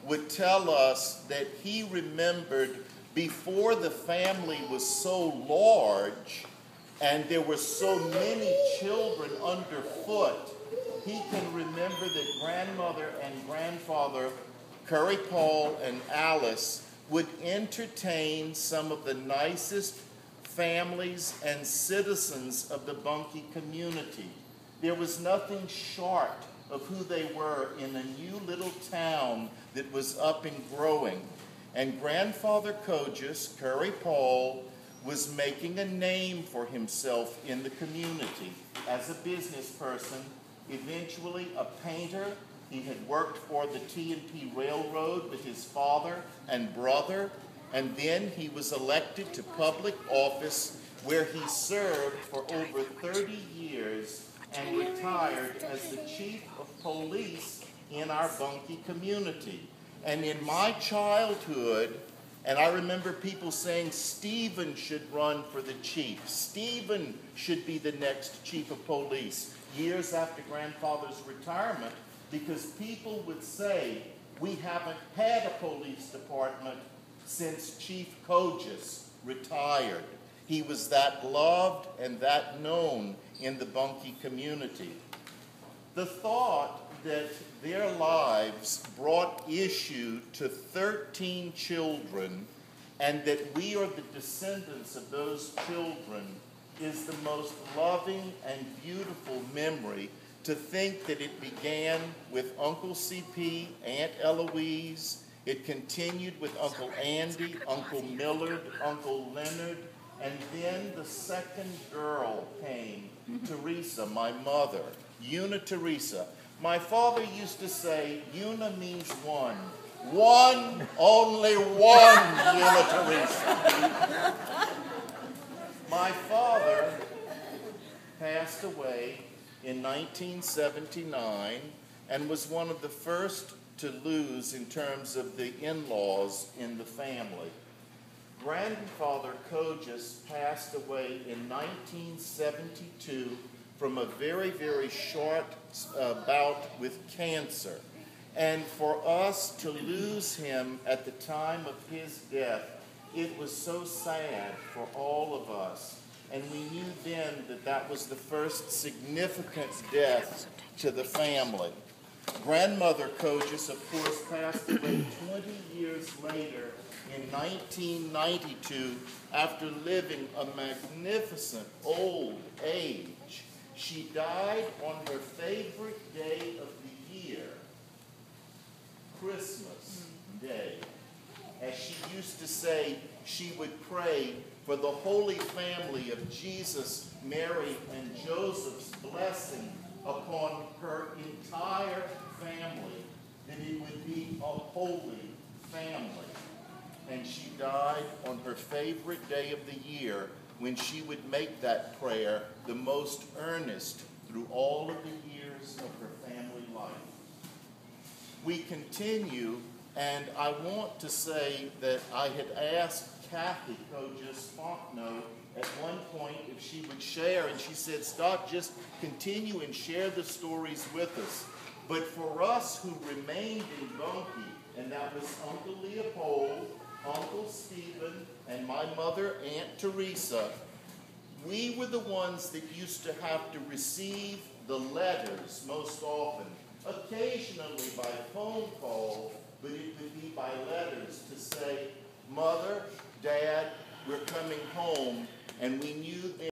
would tell us that he remembered before the family was so large and there were so many children underfoot, he can remember that grandmother and grandfather, Curry Paul and Alice, would entertain some of the nicest families and citizens of the Bunkie community. There was nothing short of who they were in a new little town that was up and growing. And Grandfather KOJIS, Curry Paul, was making a name for himself in the community as a business person, eventually a painter. He had worked for the T&P Railroad with his father and brother, and then he was elected to public office where he served for over 30 years and retired as the chief of police in our Bunkie community. And in my childhood, and I remember people saying Stephen should run for the chief. Stephen should be the next chief of police years after grandfather's retirement, because people would say, we haven't had a police department since Chief KOJIS retired. He was that loved and that known in the Bunkie community. The thought that their lives brought issue to 13 children and that we are the descendants of those children is the most loving and beautiful memory. To think that it began with Uncle CP, Aunt Eloise, it continued with Uncle Andy, Uncle Millard, Uncle Leonard, and then the second girl came, Teresa, my mother, Una Teresa. My father used to say, Una means one. One, only one, Una Teresa. My father passed away in 1979 and was one of the first to lose in terms of the in-laws in the family. Grandfather KOJIS passed away in 1972 from a very, very short bout with cancer. And for us to lose him at the time of his death, it was so sad for all of us. And we knew then that that was the first significant death to the family. Grandmother KOJIS, of course, passed away 20 years later in 1992 after living a magnificent old age. She died on her favorite day of the year, Christmas Day. As she used to say, she would pray for the Holy Family of Jesus, Mary, and Joseph's blessing upon her entire family, that it would be a holy family. And she died on her favorite day of the year, when she would make that prayer the most earnest through all of the years of her family life. We continue, and I want to say that I had asked Kathy KOJIS Fontenot at one point if she would share, and she said, Scott, just continue and share the stories with us. But for us who remained in Bunkie, and that was Uncle Leopold, Uncle Stephen, and my mother, Aunt Teresa, we were the ones that used to have to receive the letters most often, occasionally by phone call, but it would be by letters to say, Mother, Dad, we're coming home, and we knew then